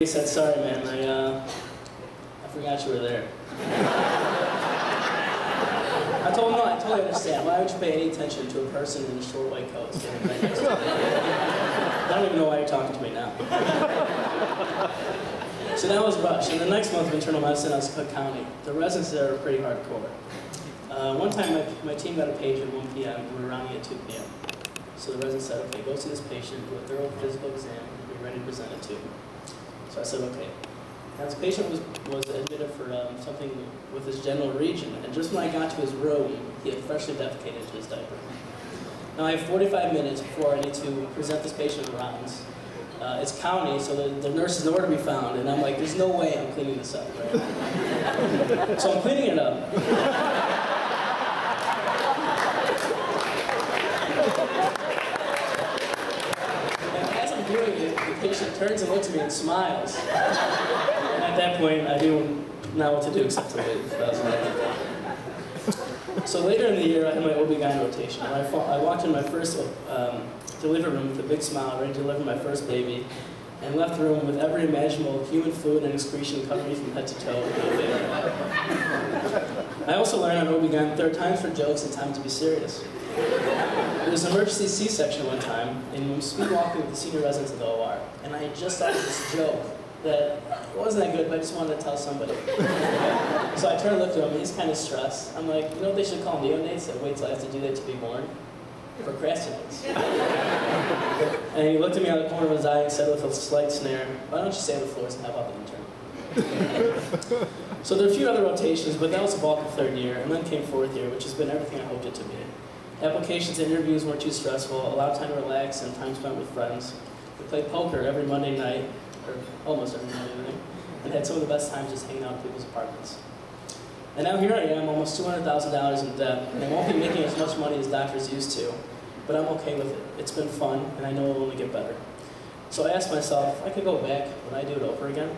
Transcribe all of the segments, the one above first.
He said, sorry man, I forgot you were there. I told him, no, I totally understand. Why would you pay any attention to a person in a short white coat standing right next to me? I don't even know why you're talking to me now. So that was Rush. And the next month of internal medicine, I was Cook County. The residents there were pretty hardcore. One time my team got a page at 1 p.m. and we were rounding at 2 p.m. So the resident said, okay, go see this patient, do a thorough physical exam, and be ready to present it to him. So I said, okay. Now this patient was admitted for something with his genital region, and just when I got to his room, he had freshly defecated into his diaper. Now I have 45 minutes before I need to present this patient in rounds. It's county, so the nurse is nowhere to be found, and I'm like, there's no way I'm cleaning this up, right? So I'm cleaning it up. The patient turns and looks at me and smiles. And at that point, I knew not what to do except to leave. So later in the year, I had my OB-GYN rotation. And I walked in my first delivery room with a big smile, ready to deliver my first baby, and left the room with every imaginable human fluid and excretion covering me from head to toe. I also learned on OB-GYN there are times for jokes and times to be serious. There was an emergency C-section one time, and we were speed walking with the senior residents of the OR, and I had just thought of this joke that wasn't that good, but I just wanted to tell somebody. So I turned and looked at him, and he's kind of stressed. I'm like, you know what they should call neonates that wait till I have to do that to be born? Procrastinates. And he looked at me out of the corner of his eye and said with a slight sneer, why don't you stay on the floors and help out the intern? So there are a few other rotations, but that was the bulk of third year, and then came fourth year, which has been everything I hoped it to be. Applications and interviews weren't too stressful, allowed time to relax and time spent with friends. We played poker every Monday night, or almost every Monday night, and had some of the best times just hanging out in people's apartments. And now here I am, almost $200,000 in debt, and I won't be making as much money as doctors used to, but I'm okay with it. It's been fun, and I know it'll only get better. So I asked myself, if I could go back, would I do it over again?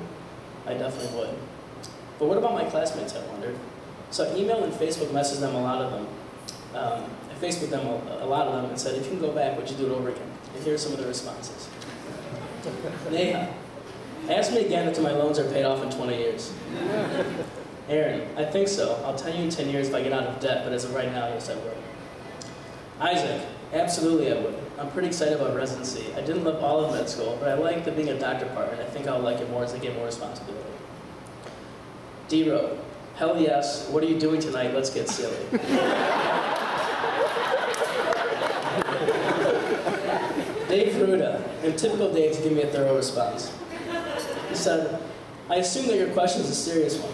I definitely would. But what about my classmates, I wondered. So I emailed and Facebook messaged them, a lot of them. I Facebooked them, a lot of them, and said, if you can go back, would you do it over again? And here are some of the responses. Neha, ask me again until my loans are paid off in 20 years. Aaron, I think so. I'll tell you in 10 years if I get out of debt, but as of right now, yes, I would. Isaac, absolutely I would. I'm pretty excited about residency. I didn't love all of med school, but I liked the being a doctor part, and I think I'll like it more as I get more responsibility. D-Road, hell yes. What are you doing tonight? Let's get silly. Dave Ruda, in typical Dave to give me a thorough response. He said, I assume that your question is a serious one.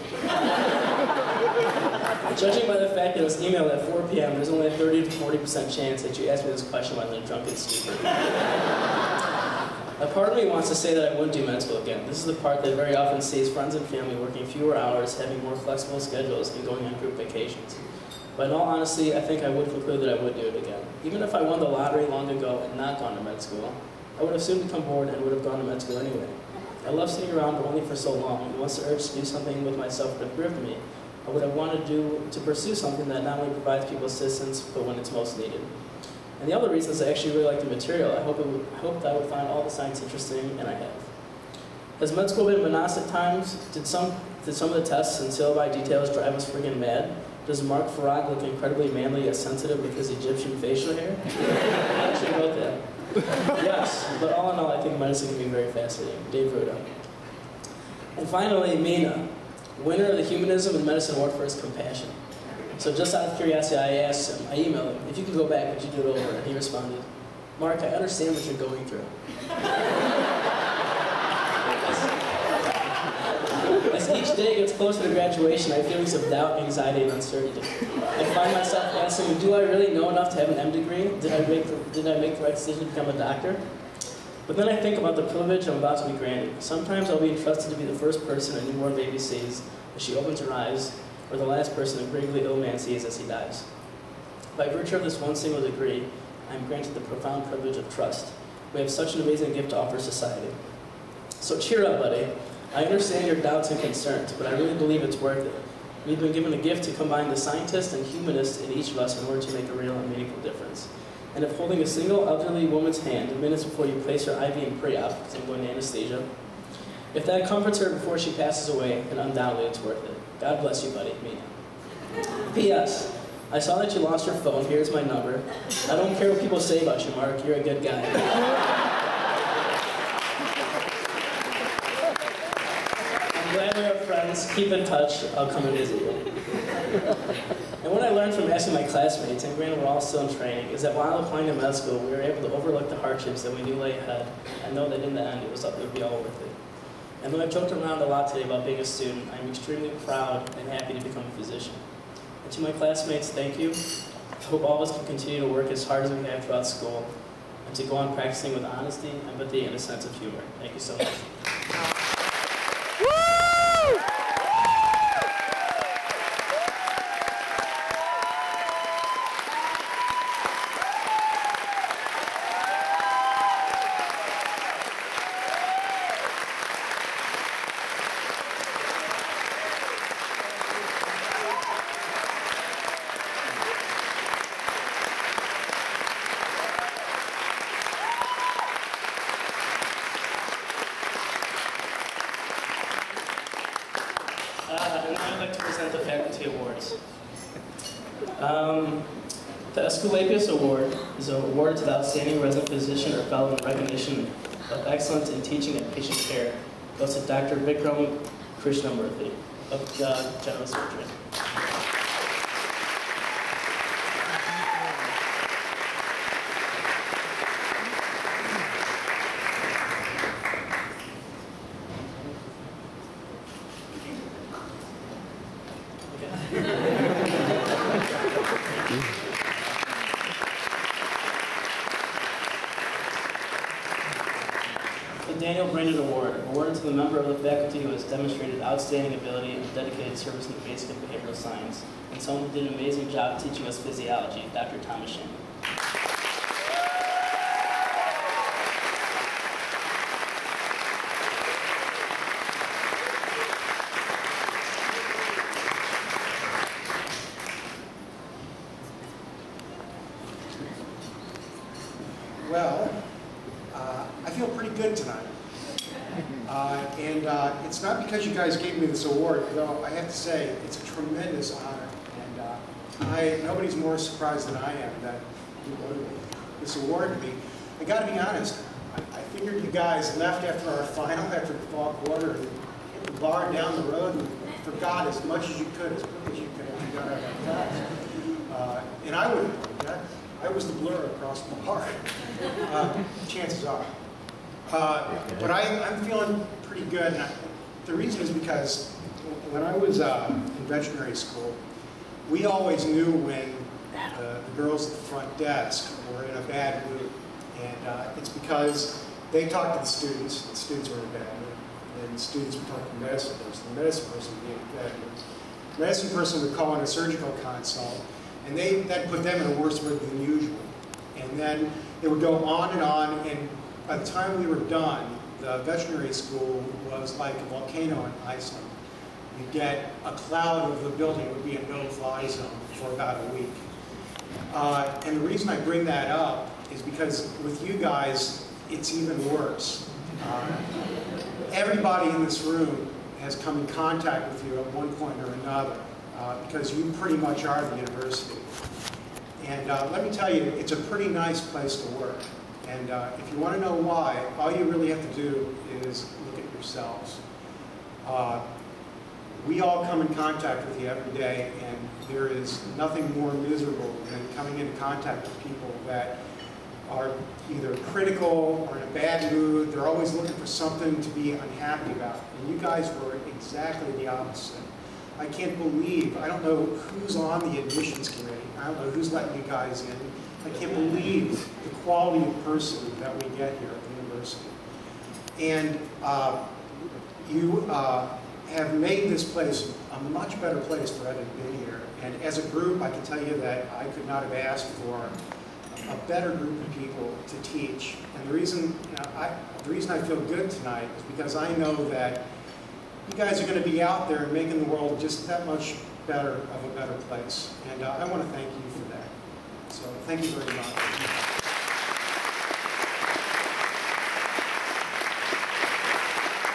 Judging by the fact that it was emailed at 4 p.m., there's only a 30 to 40% chance that you asked me this question while in a drunken stupor. A part of me wants to say that I wouldn't do med school again. This is the part that very often sees friends and family working fewer hours, having more flexible schedules, and going on group vacations. But in all honesty, I think I would conclude that I would do it again. Even if I won the lottery long ago and not gone to med school, I would have soon become bored and would have gone to med school anyway. I love sitting around but only for so long, and once the urge to do something with myself would have gripped me, I would have wanted to pursue something that not only provides people assistance, but when it's most needed. And the other reason is I actually really like the material. I hoped I would find all the science interesting, and I have. Has med school been monotonous at times? Did some of the tests and syllabi details drive us friggin' mad? Does Mark Farag look incredibly manly yet sensitive with his Egyptian facial hair? I actually wrote that. Yes, but all in all, I think medicine can be very fascinating. Dave Ruda. And finally, Mina, winner of the Humanism and Medicine Award for his compassion. So just out of curiosity, I asked him, I emailed him, if you could go back, would you do it over? And he responded, Mark, I understand what you're going through. As each day gets closer to graduation, I have feelings of doubt, anxiety, and uncertainty. I find myself asking, do I really know enough to have an M degree? Did I make the right decision to become a doctor? But then I think about the privilege I'm about to be granted. Sometimes I'll be entrusted to be the first person a newborn baby sees as she opens her eyes, or the last person a gravely ill man sees as he dies. By virtue of this one single degree, I am granted the profound privilege of trust. We have such an amazing gift to offer society. So cheer up, buddy. I understand your doubts and concerns, but I really believe it's worth it. We've been given a gift to combine the scientist and humanist in each of us in order to make a real and meaningful difference. And if holding a single elderly woman's hand minutes before you place her IV in pre-op, because I'm going to anesthesia, If that comforts her before she passes away, then undoubtedly it's worth it. God bless you, buddy, Mina. P.S. I saw that you lost your phone. Here's my number. I don't care what people say about you, Mark. You're a good guy. I'm glad we are friends. Keep in touch. I'll come and visit you. And what I learned from asking my classmates, and granted we're all still in training, is that while applying to med school, we were able to overlook the hardships that we knew lay ahead, and know that in the end it would be all worth it. And though I've joked around a lot today about being a student, I'm extremely proud and happy to become a physician. And to my classmates, thank you. I hope all of us can continue to work as hard as we have throughout school, and to go on practicing with honesty, empathy, and a sense of humor. Thank you so much. And now I'd like to present the Faculty Awards. The Esculapius Award is awarded to the outstanding resident physician or fellow in recognition of excellence in teaching and patient care. It goes to Dr. Vikram Krishnamurthy of General Surgery. The Daniel Brandon Award, awarded to the member of the faculty who has demonstrated outstanding ability and dedicated service in the basic and behavioral science, and someone who did an amazing job teaching us physiology, Dr. Thomas Shannon. Well, I feel pretty good tonight. It's not because you guys gave me this award, though I have to say it's a tremendous honor. And nobody's more surprised than I am that you awarded this award to me. I got to be honest, I figured you guys left after our final, after the fall quarter, and hit the bar down the road and forgot as much as you could, as quick as you could after you got out of class. And I would have done that. I was the blur across the bar. Chances are. But I'm feeling pretty good. And the reason is because when I was in veterinary school, we always knew when the girls at the front desk were in a bad mood. And it's because they talked to the students were in a bad mood. And the students would talk to the medicine person. The medicine person would be in a bad mood. The medicine person would call in a surgical consult, and that put them in a worse mood than usual. And then it would go on, and by the time we were done, the veterinary school was like a volcano in Iceland. You'd get a cloud of the building would be a no-fly zone for about a week. And the reason I bring that up is because with you guys, it's even worse. Everybody in this room has come in contact with you at one point or another, because you pretty much are the university. And let me tell you, it's a pretty nice place to work. And if you want to know why, all you really have to do is look at yourselves. We all come in contact with you every day, and there is nothing more miserable than coming into contact with people that are either critical or in a bad mood. They're always looking for something to be unhappy about. And you guys were exactly the opposite. I can't believe, I don't know who's on the admissions committee. I don't know who's letting you guys in. I can't believe the quality of person that we get here at the university. And you have made this place a much better place for having been here. And as a group, I can tell you that I could not have asked for a better group of people to teach. And the reason I feel good tonight is because I know that you guys are going to be out there and making the world just that much better of a better place. And I want to thank you for that. So thank you very much.